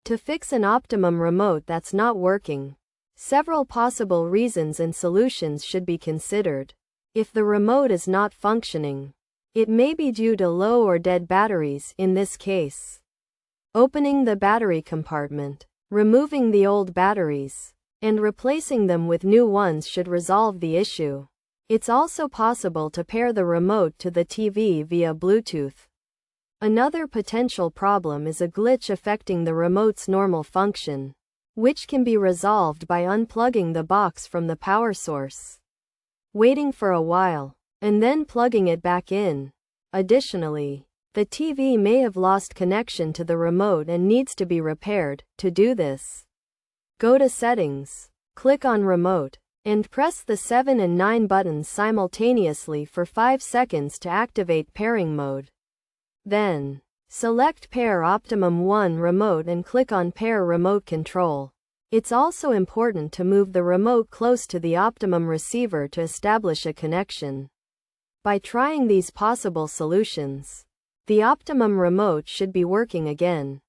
To fix an Optimum remote that's not working, several possible reasons and solutions should be considered. If the remote is not functioning, it may be due to low or dead batteries. In this case, opening the battery compartment, removing the old batteries, and replacing them with new ones should resolve the issue. It's also possible to pair the remote to the TV via Bluetooth. Another potential problem is a glitch affecting the remote's normal function, which can be resolved by unplugging the box from the power source, waiting for a while, and then plugging it back in. Additionally, the TV may have lost connection to the remote and needs to be repaired. To do this, go to Settings, click on Remote, and press the 7 and 9 buttons simultaneously for 5 seconds to activate pairing mode. Then, select Pair Optimum 1 remote and click on Pair Remote Control. It's also important to move the remote close to the Optimum receiver to establish a connection. By trying these possible solutions, the Optimum remote should be working again.